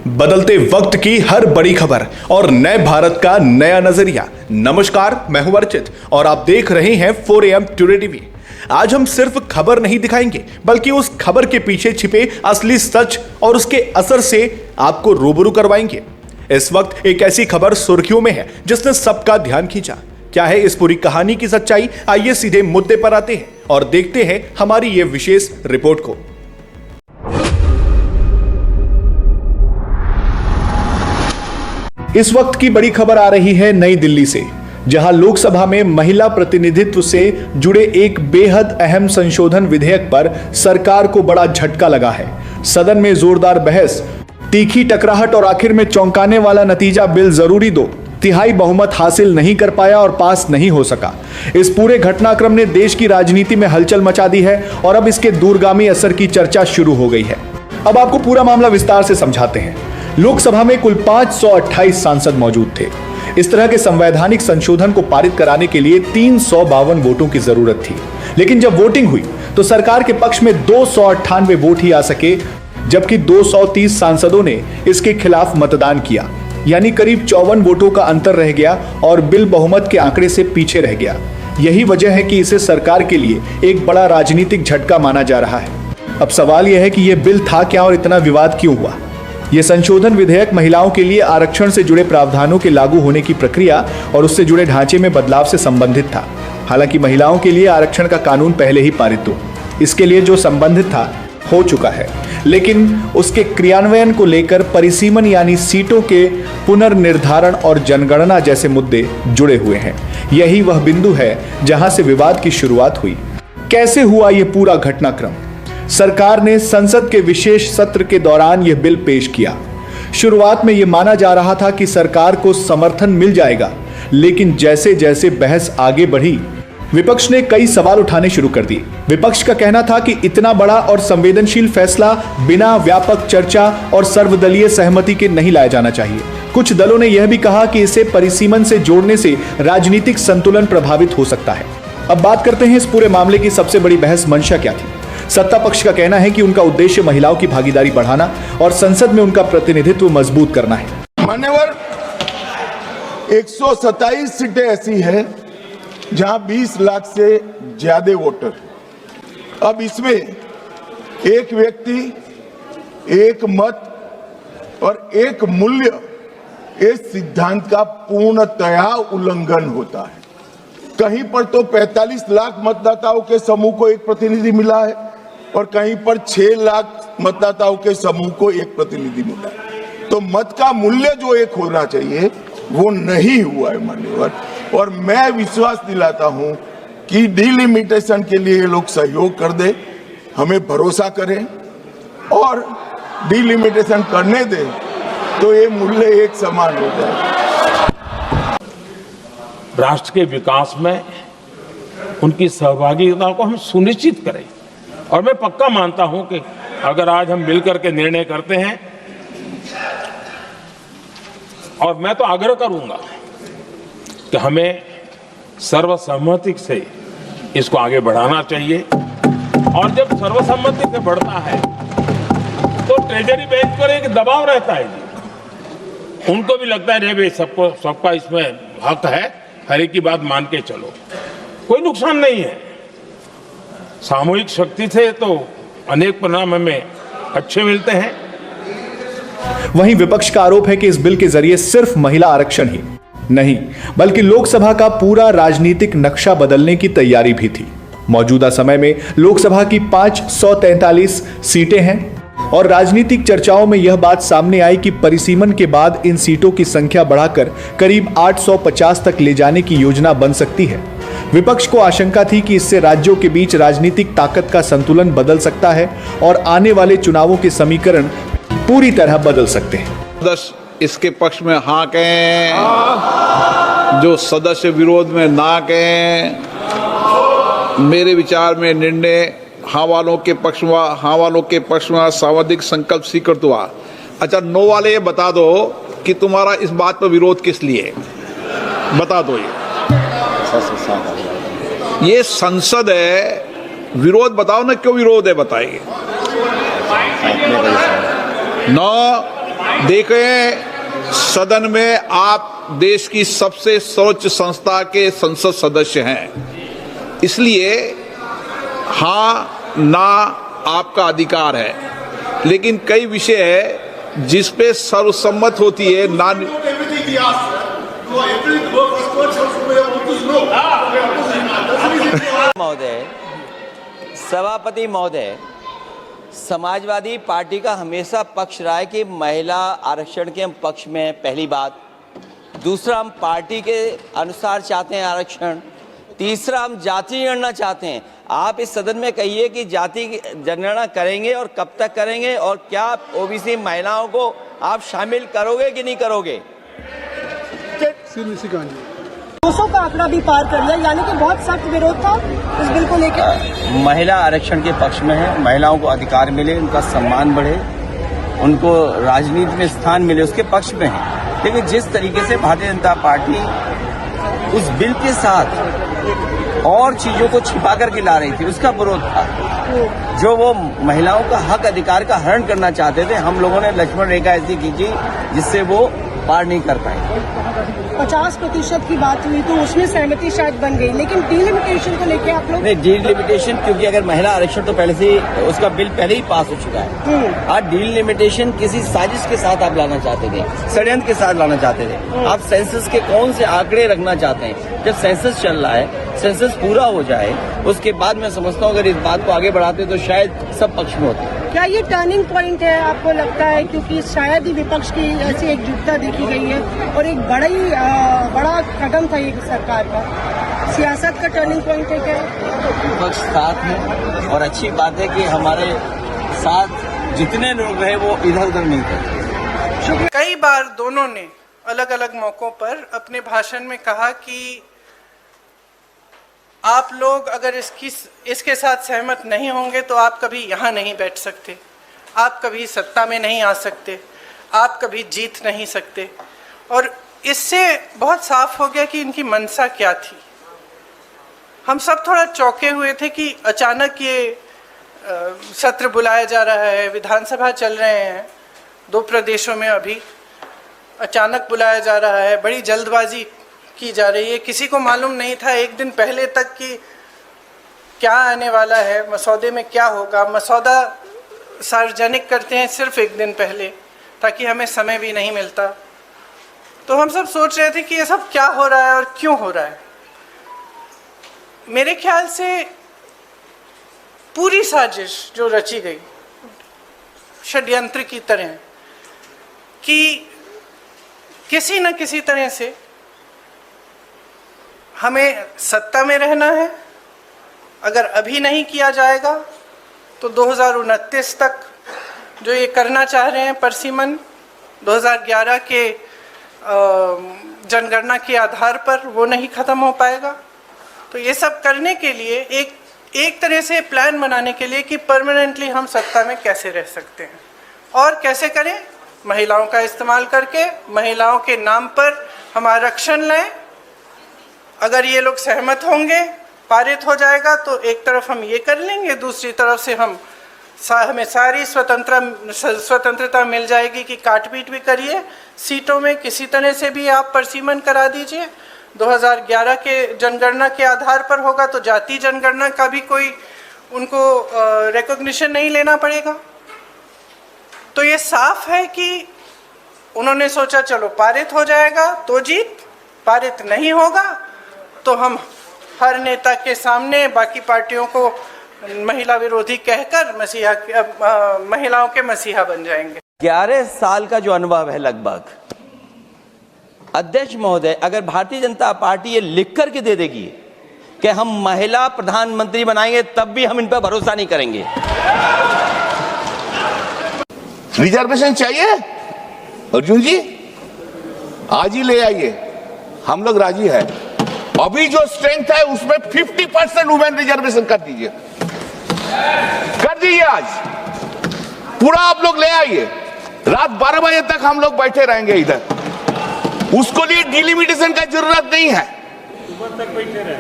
बदलते वक्त की हर बड़ी खबर और नए भारत का नया नजरिया। नमस्कार, मैं हूं अर्चित और आप देख रहे हैं 4 AM टुडे टीवी। आज हम सिर्फ खबर नहीं दिखाएंगे, बल्कि उस खबर के पीछे छिपे असली सच और उसके असर से आपको रूबरू करवाएंगे। इस वक्त एक ऐसी खबर सुर्खियों में है जिसने सबका ध्यान खींचा। क्या है इस पूरी कहानी की सच्चाई? आइए सीधे मुद्दे पर आते हैं और देखते हैं हमारी ये विशेष रिपोर्ट को। इस वक्त की बड़ी खबर आ रही है नई दिल्ली से, जहां लोकसभा में महिला प्रतिनिधित्व से जुड़े एक बेहद अहम संशोधन विधेयक पर सरकार को बड़ा झटका लगा है। सदन में जोरदार बहस, तीखी टकराहट और आखिर में चौंकाने वाला नतीजा। बिल जरूरी 2/3 बहुमत हासिल नहीं कर पाया और पास नहीं हो सका। इस पूरे घटनाक्रम ने देश की राजनीति में हलचल मचा दी है और अब इसके दूरगामी असर की चर्चा शुरू हो गई है। अब आपको पूरा मामला विस्तार से समझाते हैं। लोकसभा में कुल 528 सांसद मौजूद थे। इस तरह के संवैधानिक संशोधन को पारित कराने के लिए 352 वोटों की जरूरत थी, लेकिन जब वोटिंग हुई तो सरकार के पक्ष में 298 वोट ही आ सके, जबकि 230 सांसदों ने इसके खिलाफ मतदान किया। यानी करीब 54 वोटों का अंतर रह गया और बिल बहुमत के आंकड़े से पीछे रह गया। यही वजह है कि इसे सरकार के लिए एक बड़ा राजनीतिक झटका माना जा रहा है। अब सवाल यह है कि यह बिल था क्या और इतना विवाद क्यों हुआ? यह संशोधन विधेयक महिलाओं के लिए आरक्षण से जुड़े प्रावधानों के लागू होने की प्रक्रिया और उससे जुड़े ढांचे में बदलाव से संबंधित था। हालांकि महिलाओं के लिए आरक्षण का कानून पहले ही पारित हो, इसके लिए जो संबंधित था हो चुका है, लेकिन उसके क्रियान्वयन को लेकर परिसीमन यानी सीटों के पुनर्निर्धारण और जनगणना जैसे मुद्दे जुड़े हुए हैं। यही वह बिंदु है जहां से विवाद की शुरुआत हुई। कैसे हुआ यह पूरा घटनाक्रम? सरकार ने संसद के विशेष सत्र के दौरान यह बिल पेश किया। शुरुआत में यह माना जा रहा था कि सरकार को समर्थन मिल जाएगा, लेकिन जैसे जैसे बहस आगे बढ़ी, विपक्ष ने कई सवाल उठाने शुरू कर दिए। विपक्ष का कहना था कि इतना बड़ा और संवेदनशील फैसला बिना व्यापक चर्चा और सर्वदलीय सहमति के नहीं लाया जाना चाहिए। कुछ दलों ने यह भी कहा कि इसे परिसीमन से जोड़ने से राजनीतिक संतुलन प्रभावित हो सकता है। अब बात करते हैं इस पूरे मामले की सबसे बड़ी बहस मंशा क्या थी। सत्ता पक्ष का कहना है कि उनका उद्देश्य महिलाओं की भागीदारी बढ़ाना और संसद में उनका प्रतिनिधित्व मजबूत करना है। मान्यवर, 127 सीटें ऐसी है जहां 20 लाख से ज्यादा वोटर। अब इसमें एक व्यक्ति, एक मत और एक मूल्य, इस सिद्धांत का पूर्णतया उल्लंघन होता है। कहीं पर तो 45 लाख मतदाताओं के समूह को एक प्रतिनिधि मिला है और कहीं पर 6 लाख मतदाताओं के समूह को एक प्रतिनिधि मिला है। तो मत का मूल्य जो एक होना चाहिए वो नहीं हुआ है मान्यवर। और मैं विश्वास दिलाता हूं कि डिलिमिटेशन के लिए ये लोग सहयोग कर दे, हमें भरोसा करें और डिलिमिटेशन करने दें तो ये मूल्य एक समान हो जाए। राष्ट्र के विकास में उनकी सहभागिता को हम सुनिश्चित करें। और मैं पक्का मानता हूं कि अगर आज हम मिलकर के निर्णय करते हैं, और मैं तो आग्रह करूंगा कि हमें सर्वसम्मति से इसको आगे बढ़ाना चाहिए। और जब सर्वसम्मति से बढ़ता है तो ट्रेजरी बेंच पर एक दबाव रहता है जी। उनको भी लगता है भाई सबका इसमें हक है, हर एक की बात मान के चलो, कोई नुकसान नहीं है। सामूहिक शक्ति से तो अनेक परिणाम हमें अच्छे मिलते हैं। वहीं विपक्ष का आरोप है कि इस बिल के जरिए सिर्फ महिला आरक्षण ही नहीं, बल्कि लोकसभा का पूरा राजनीतिक नक्शा बदलने की तैयारी भी थी। मौजूदा समय में लोकसभा की 543 सीटें हैं और राजनीतिक चर्चाओं में यह बात सामने आई कि परिसीमन के बाद इन सीटों की संख्या बढ़ाकर करीब 850 तक ले जाने की योजना बन सकती है। विपक्ष को आशंका थी कि इससे राज्यों के बीच राजनीतिक ताकत का संतुलन बदल सकता है और आने वाले चुनावों के समीकरण पूरी तरह बदल सकते हैं। सदस्य इसके पक्ष में हाँ कहें, जो सदस्य विरोध में ना कहें। मेरे विचार में निर्णय हाँ वालों के पक्ष में सावधिक संकल्प स्वीकृत हुआ। अच्छा, नो वाले ये बता दो कि तुम्हारा इस बात पर विरोध किस लिए, बता दो। ये संसद है, विरोध बताओ ना, क्यों विरोध है बताइए। 9 देखें, सदन में आप देश की सबसे सर्वोच्च संस्था के संसद सदस्य हैं, इसलिए हाँ ना आपका अधिकार है, लेकिन कई विषय है जिस पे सर्वसम्मत होती है ना। महोदय, सभापति महोदय, समाजवादी पार्टी का हमेशा पक्ष रहा है कि महिला आरक्षण के हम पक्ष में हैं, पहली बात। दूसरा, हम पार्टी के अनुसार चाहते हैं आरक्षण। तीसरा, हम जाति जनगणना चाहते हैं। आप इस सदन में कहिए कि जाति जनगणना करेंगे और कब तक करेंगे, और क्या ओबीसी महिलाओं को आप शामिल करोगे कि नहीं करोगे? 200 का आंकड़ा भी पार कर लिया, यानी कि बहुत सख्त विरोध था इस बिल को लेकर। महिला आरक्षण के पक्ष में है, महिलाओं को अधिकार मिले, उनका सम्मान बढ़े, उनको राजनीति में स्थान मिले, उसके पक्ष में है। लेकिन जिस तरीके से भारतीय जनता पार्टी उस बिल के साथ और चीजों को छिपा करके ला रही थी, उसका विरोध था। जो वो महिलाओं का हक अधिकार का हरण करना चाहते थे, हम लोगों ने लक्ष्मण रेखा ऐसी खींची जिससे वो पार नहीं कर पाए। 50% की बात हुई तो उसमें सहमति शायद बन गई, लेकिन डिलिमिटेशन को लेके आप लोग नहीं, डिलिमिटेशन, क्योंकि अगर महिला आरक्षण तो पहले से उसका बिल पहले ही पास हो चुका है। आज डिलिमिटेशन किसी साजिश के साथ आप लाना चाहते थे, षड्यंत्र के साथ लाना चाहते थे। आप सेंसस के कौन से आंकड़े रखना चाहते हैं? जब सेंसस चल रहा है, सेंसस पूरा हो जाए, उसके बाद मैं समझता हूँ अगर इस बात को आगे बढ़ाते तो शायद सब पक्ष में होते। क्या ये टर्निंग पॉइंट है आपको लगता है? क्योंकि शायद ही विपक्ष की ऐसी एकजुटता देखी गई है और एक बड़ा कदम था ये सरकार का। सियासत का टर्निंग पॉइंट है क्या? विपक्ष साथ है और अच्छी बात है कि हमारे साथ जितने लोग रहे वो इधर उधर नहीं थे। कई बार दोनों ने अलग अलग मौकों पर अपने भाषण में कहा कि आप लोग अगर इसके साथ सहमत नहीं होंगे तो आप कभी यहाँ नहीं बैठ सकते, आप कभी सत्ता में नहीं आ सकते, आप कभी जीत नहीं सकते। और इससे बहुत साफ हो गया कि इनकी मंशा क्या थी। हम सब थोड़ा चौंके हुए थे कि अचानक ये सत्र बुलाया जा रहा है, विधानसभा चल रहे हैं 2 प्रदेशों में, अभी अचानक बुलाया जा रहा है, बड़ी जल्दबाजी की जा रही है। किसी को मालूम नहीं था एक दिन पहले तक कि क्या आने वाला है, मसौदे में क्या होगा। मसौदा सार्वजनिक करते हैं सिर्फ एक दिन पहले, ताकि हमें समय भी नहीं मिलता। तो हम सब सोच रहे थे कि ये सब क्या हो रहा है और क्यों हो रहा है। मेरे ख्याल से पूरी साजिश जो रची गई षड्यंत्र की तरह, कि किसी न किसी तरह से हमें सत्ता में रहना है। अगर अभी नहीं किया जाएगा तो 2029 तक जो ये करना चाह रहे हैं परसिमन, 2011 के जनगणना के आधार पर, वो नहीं ख़त्म हो पाएगा। तो ये सब करने के लिए एक तरह से प्लान बनाने के लिए कि परमानेंटली हम सत्ता में कैसे रह सकते हैं और कैसे करें, महिलाओं का इस्तेमाल करके महिलाओं के नाम पर हम आरक्षण लें। अगर ये लोग सहमत होंगे, पारित हो जाएगा तो एक तरफ हम ये कर लेंगे, दूसरी तरफ से हमें सारी स्वतंत्रता मिल जाएगी कि काट-पीट भी करिए सीटों में, किसी तरह से भी आप परसिमन करा दीजिए। 2011 के जनगणना के आधार पर होगा तो जाति जनगणना का भी कोई उनको रिकॉग्निशन नहीं लेना पड़ेगा। तो ये साफ है कि उन्होंने सोचा चलो पारित हो जाएगा तो जीत, पारित नहीं होगा तो हम हर नेता के सामने बाकी पार्टियों को महिला विरोधी कहकर महिलाओं के मसीहा बन जाएंगे। 11 साल का जो अनुभव है लगभग, अध्यक्ष महोदय, अगर भारतीय जनता पार्टी ये लिख करके दे देगी कि हम महिला प्रधानमंत्री बनाएंगे, तब भी हम इन पर भरोसा नहीं करेंगे। रिजर्वेशन चाहिए अर्जुन जी, आज ही ले आइए, हम लोग राजी है। अभी जो स्ट्रेंथ है उसमें 50% वुमेन रिजर्वेशन कर दीजिए, कर दीजिए, आज पूरा आप लोग ले आइए। रात 12 बजे तक हम लोग बैठे रहेंगे इधर। उसको लिए डिलिमिटेशन का जरूरत नहीं है,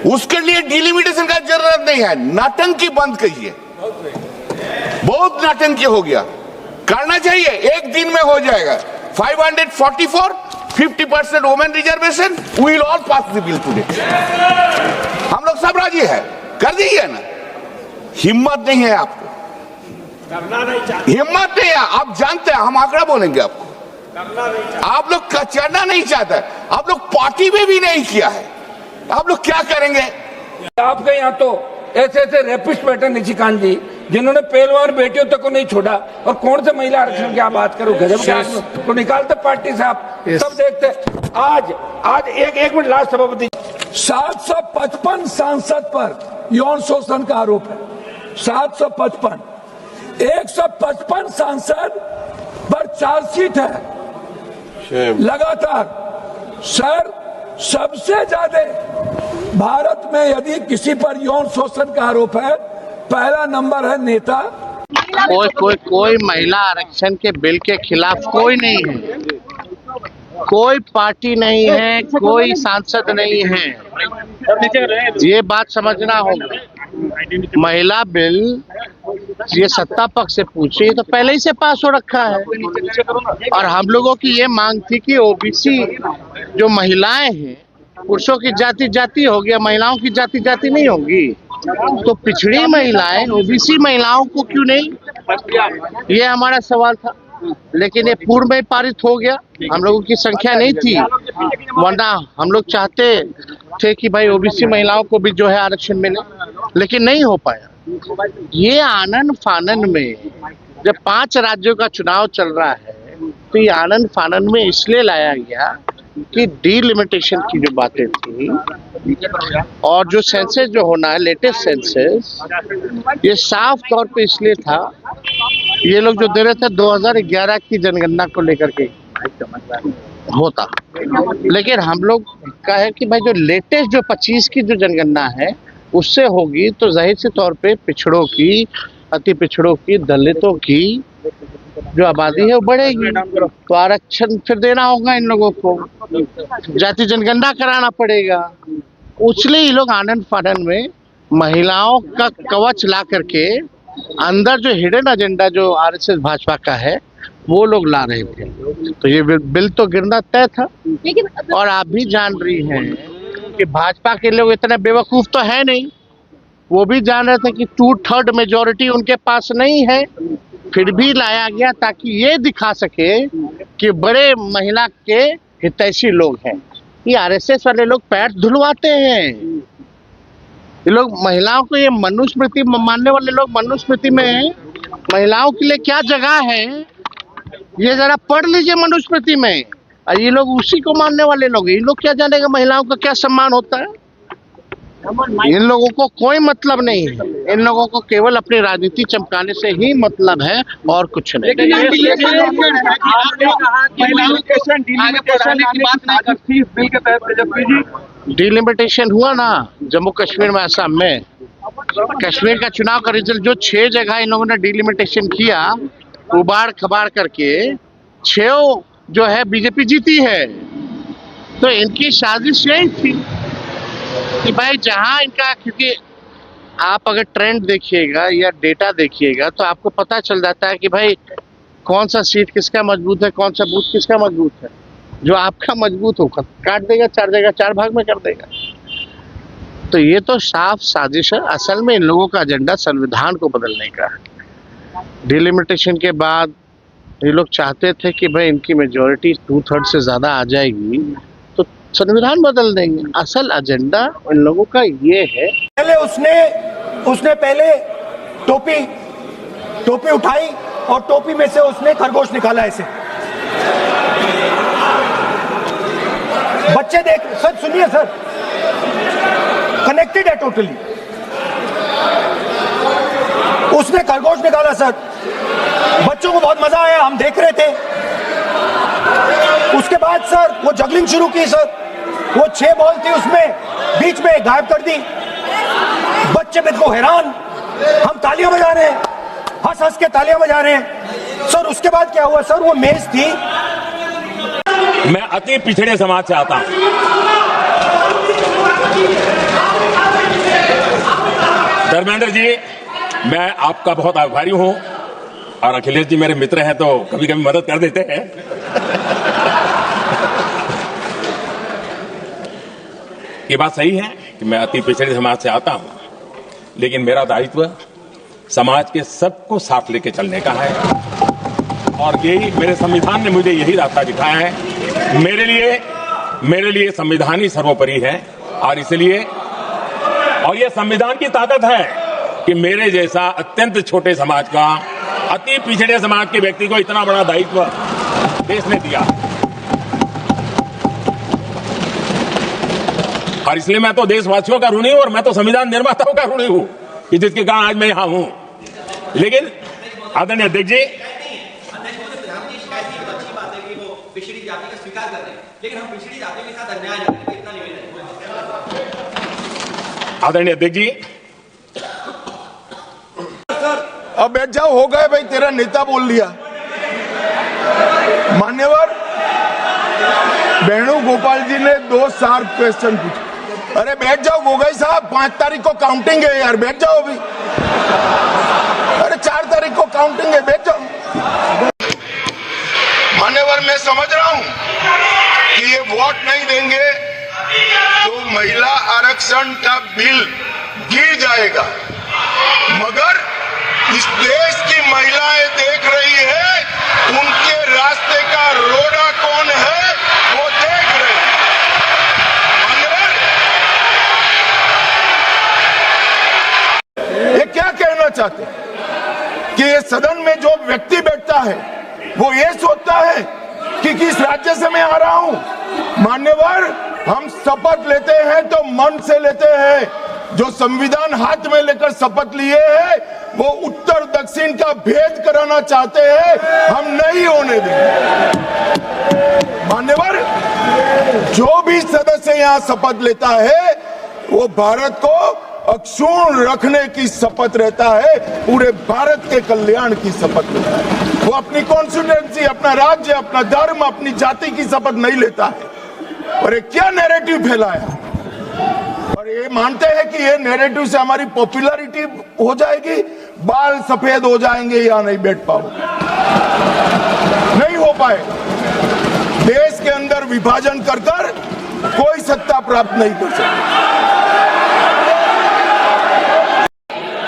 उसके लिए डिलिमिटेशन का जरूरत नहीं है। नाटंकी बंद कीजिए, बहुत नाटंकी हो गया, करना चाहिए, एक दिन में हो जाएगा। 544, 50% women reservation, we will all pass the bill today. हम लोग सब राजी है, कर दीजिए ना। हिम्मत नहीं है आपको, हिम्मत नहीं है। आप जानते हैं हम आंकड़ा बोलेंगे आपको। आप लोग करना नहीं चाहते, आप लोग पार्टी में भी नहीं किया है, आप लोग क्या करेंगे? आपके यहाँ तो ऐसे ऐसे रेपिस्ट बैठे निशिकांत जी, जिन्होंने पहलवान बेटियों तक को नहीं छोड़ा, और कौन से महिला आरक्षण की आप बात करो? गजब के आदमी को निकालते पार्टी से आप सब देखते। आज एक मिनट लास्ट सभापति, 755 सांसद पर यौन शोषण का आरोप है। 755, 155 सांसद पर चार्जशीट है लगातार। सर, सबसे ज्यादा भारत में यदि किसी पर यौन शोषण का आरोप है, पहला नंबर है नेता। कोई महिला आरक्षण के बिल के खिलाफ कोई नहीं है, कोई पार्टी नहीं है, कोई सांसद नहीं है। ये बात समझना होगा। महिला बिल ये सत्ता पक्ष से पूछे तो पहले ही से पास हो रखा है, और हम लोगों की ये मांग थी कि ओबीसी जो महिलाएं हैं, पुरुषों की जाति जाति हो गया, महिलाओं की जाति जाति नहीं होगी, तो पिछड़ी महिलाएं ओबीसी महिलाओं को क्यों नहीं, ये हमारा सवाल था। लेकिन ये पूर्व में पारित हो गया, हम लोगों की संख्या नहीं थी, वरना हम लोग चाहते थे कि भाई ओबीसी महिलाओं को भी जो है आरक्षण मिले, लेकिन नहीं हो पाया। ये आनन फानन में जब 5 राज्यों का चुनाव चल रहा है, तो ये आनन फानन में इसलिए लाया गया कि डीलिमिटेशन की जो बातें थी, और जो सेंसस जो होना है, लेटेस्ट सेंसस, ये साफ तौर पे इसलिए था, ये लोग जो दे रहे थे 2011 की जनगणना को लेकर के होता, लेकिन हम लोग का है कि भाई जो लेटेस्ट जो 25 की जो जनगणना है उससे होगी, तो जाहिर से तौर पे पिछड़ों की, अति पिछड़ों की, दलितों की जो आबादी है वो बढ़ेगी, तो आरक्षण फिर देना होगा इन लोगों को, जाति जनगणना कराना पड़ेगा। इसलिए ये लोग आनंद फानन में महिलाओं का कवच ला करके अंदर जो हिडन एजेंडा जो आरएसएस भाजपा का है वो लोग ला रहे थे, तो ये बिल तो गिरना तय था। और आप भी जान रही हैं कि भाजपा के लोग इतने बेवकूफ तो है नहीं, वो भी जान रहे थे कि 2/3 मेजोरिटी उनके पास नहीं है, फिर भी लाया गया ताकि ये दिखा सके कि बड़े महिला के हितैषी लोग हैं। ये आरएसएस वाले लोग पैर धुलवाते हैं, ये लोग महिलाओं को, ये मनुस्मृति मानने वाले लोग मनुस्मृति में महिलाओं के लिए क्या जगह है ये जरा पढ़ लीजिए मनुस्मृति में। और ये लोग उसी को मानने वाले लोग, इन लोग क्या जानेगा महिलाओं का क्या सम्मान होता है। इन लोगों को कोई मतलब नहीं है, इन लोगों को केवल अपनी राजनीति चमकाने से ही मतलब है और कुछ नहीं। डिलिमिटेशन हुआ ना जम्मू कश्मीर में, असम में, कश्मीर का चुनाव का रिजल्ट जो 6 जगह इन लोगों ने डिलिमिटेशन किया, उबाड़ खबाड़ करके 6 जो है बीजेपी जीती है। तो इनकी साजिश यही थी कि भाई जहां इनका, क्योंकि आप अगर ट्रेंड देखिएगा या डेटा देखिएगा तो आपको पता चल जाता है कि भाई कौन सा सीट किसका मजबूत है, कौन सा बूथ किसका मजबूत है। जो आपका मजबूत होगा काट देगा, 4 जगह 4 भाग में कर देगा। तो ये तो साफ साजिश है। असल में इन लोगों का एजेंडा संविधान को बदलने का है। डिलिमिटेशन के बाद ये लोग चाहते थे कि भाई इनकी मेजॉरिटी 2/3 से ज़्यादा आ जाएगी तो संविधान बदल देंगे। असल एजेंडा इन लोगों का ये है। पहले उसने पहले टोपी उठाई और टोपी में से उसने खरगोश निकाला ऐसे। बच्चे देख, सर सुनिए सर, कनेक्टेड है टोटली। उसने खरगोश निकाला सर, बच्चों को बहुत मजा आया, हम देख रहे थे। उसके बाद सर वो जगलिंग शुरू की सर, वो 6 बॉल थी उसमें बीच में गायब कर दी। बच्चे बिल्कुल हैरान, हम तालियां बजा रहे हैं, हंस हंस के तालियां बजा रहे हैं सर। उसके बाद क्या हुआ सर, वो मेज थी। मैं अति पिछड़े समाज से आता हूं। धर्मेंद्र जी, मैं आपका बहुत आभारी हूं और अखिलेश जी मेरे मित्र हैं तो कभी कभी मदद कर देते हैं। ये बात सही है कि मैं अति पिछड़े समाज से आता हूं, लेकिन मेरा दायित्व समाज के सबको साथ लेके चलने का है और यही मेरे संविधान ने मुझे यही रास्ता दिखाया है। मेरे लिए संविधान ही सर्वोपरि है और इसलिए और ये संविधान की ताकत है कि मेरे जैसा अत्यंत छोटे समाज का, अति पिछड़े समाज के व्यक्ति को इतना बड़ा दायित्व देश ने दिया और इसलिए मैं तो देशवासियों का ऋणी हूं और मैं तो संविधान निर्माताओं का ऋणी हूं कि जिसके कारण आज मैं यहां हूं। लेकिन आदरणीय अध्यक्ष जी, पिछड़ी जाति का स्वीकार कर रहे हैं, लेकिन हम पिछड़ी जाति के साथ अन्याय कर रहे हैं, इतना निवेदन है। आदरणीय अध्यक्ष जी, अब बैठ जाओ, हो गए भाई, तेरा नेता बोल लिया। मान्यवर वेणुगोपाल जी ने 2 शार्प क्वेश्चन पूछे। अरे बैठ जाओ गोगोई साहब, 5 तारीख को काउंटिंग है यार, बैठ जाओ अभी। अरे 4 तारीख को काउंटिंग है, बैठ जाओ। मान्यवर मैं समझ रहा हूं कि ये वोट नहीं देंगे तो महिला आरक्षण का बिल गिर जाएगा, मगर इस देश की महिलाएं देख रही है, उनके रास्ते का रोड़ा कौन है वो देख रहे हैं। ये क्या कहना चाहते हैं कि ये सदन में जो व्यक्ति बैठता है वो ये सोचता है कि किस राज्य से मैं आ रहा हूं। मान्यवर, हम शपथ लेते हैं तो मन से लेते हैं। जो संविधान हाथ में लेकर शपथ लिए हैं वो उत्तर दक्षिण का भेद कराना चाहते हैं, हम नहीं होने देंगे। मान्यवर, जो भी सदस्य यहाँ शपथ लेता है वो भारत को अक्षुण्ण रखने की शपथ रहता है, पूरे भारत के कल्याण की शपथ लेता है। वो अपनी कॉन्स्टिट्यूएंसी, अपना राज्य, अपना धर्म, अपनी जाति की शपथ नहीं लेता है। और ये क्या नैरेटिव फैलाया, और ये मानते हैं कि ये नैरेटिव से हमारी पॉपुलैरिटी हो जाएगी, बाल सफेद हो जाएंगे या नहीं बैठ पाओ, नहीं हो पाए। देश के अंदर विभाजन कर कर कोई सत्ता प्राप्त नहीं कर सकता।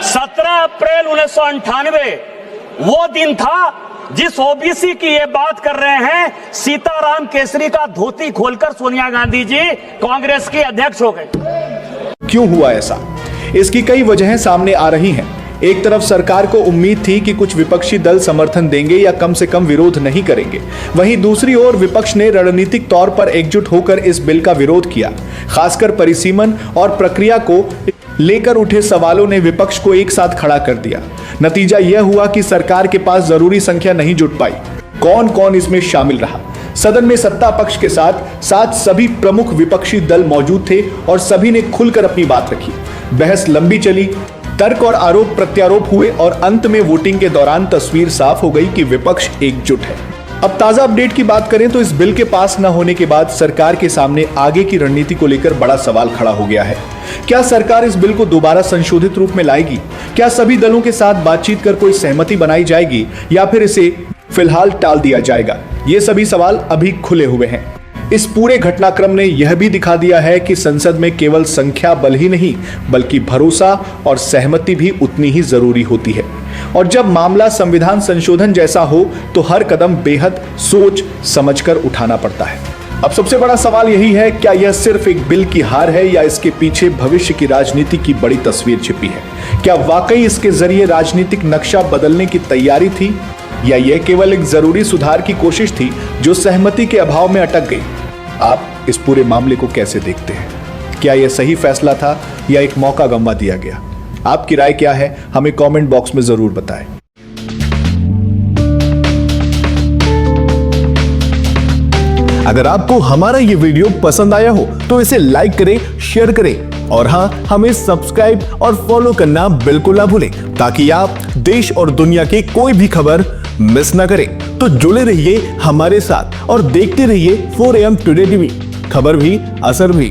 17 अप्रैल 1998 वो दिन था जिस ओबीसी की ये बात कर रहे हैं, सीताराम केसरी का धोती खोलकर सोनिया गांधी जी कांग्रेस की अध्यक्ष हो गए। क्यों हुआ ऐसा? इसकी कई वजहें सामने आ रही हैं। एक तरफ सरकार को उम्मीद थी कि कुछ विपक्षी दल समर्थन देंगे या कम से कम विरोध नहीं करेंगे। वहीं दूसरी ओर विपक्ष ने रणनीतिक तौर पर एकजुट होकर इस बिल का विरोध किया। खासकर परिसीमन और प्रक्रिया को लेकर उठे सवालों ने विपक्ष को एक साथ खड़ा कर दिया। नतीजा यह हुआ कि सरकार के पास जरूरी संख्या नहीं जुट पाई। कौन कौन इसमें शामिल रहा? सदन में सत्ता पक्ष के साथ सभी प्रमुख विपक्षी दल मौजूद थे और सभी ने खुलकर अपनी बात रखी। बहस लंबी चली, तर्क और आरोप प्रत्यारोप हुए और अंत में वोटिंग के दौरान तस्वीर साफ हो गई कि विपक्ष एकजुट है। अब ताजा अपडेट की बात करें तो इस बिल के पास न होने के बाद सरकार के सामने आगे की रणनीति को लेकर बड़ा सवाल खड़ा हो गया है। क्या सरकार इस बिल को दोबारा संशोधित रूप में लाएगी? क्या सभी दलों के साथ बातचीत कर कोई सहमति बनाई जाएगी या फिर इसे फिलहाल टाल दिया जाएगा? ये सभी सवाल अभी खुले हुए हैं। इस पूरे घटनाक्रम ने यह भी दिखा दिया है कि संसद में केवल संख्या बल ही नहीं बल्कि भरोसा और सहमति भी उतनी ही जरूरी होती है। और जब मामला संविधान संशोधन जैसा हो तो हर कदम बेहद सोच समझकर उठाना पड़ता है। अब सबसे बड़ा सवाल यही है, क्या यह सिर्फ एक बिल की हार है या इसके पीछे भविष्य की राजनीति की बड़ी तस्वीर छिपी है? क्या वाकई इसके जरिए राजनीतिक नक्शा बदलने की तैयारी थी या यह केवल एक जरूरी सुधार की कोशिश थी जो सहमति के अभाव में अटक गई? आप इस पूरे मामले को कैसे देखते हैं? क्या यह सही फैसला था या एक मौका गंवा दिया गया? आपकी राय क्या है, हमें कमेंट बॉक्स में जरूर बताएं। अगर आपको हमारा ये वीडियो पसंद आया हो तो इसे लाइक करें, शेयर करें और हाँ, हमें सब्सक्राइब और फॉलो करना बिल्कुल ना भूलें ताकि आप देश और दुनिया की कोई भी खबर मिस ना करें। तो जुड़े रहिए हमारे साथ और देखते रहिए 4AM टुडे टीवी, खबर भी असर भी।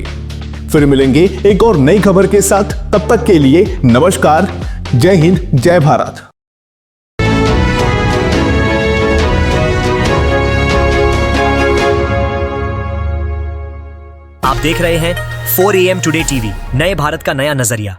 फिर मिलेंगे एक और नई खबर के साथ, तब तक के लिए नमस्कार, जय हिंद, जय भारत। आप देख रहे हैं 4 AM टुडे टीवी, नए भारत का नया नजरिया।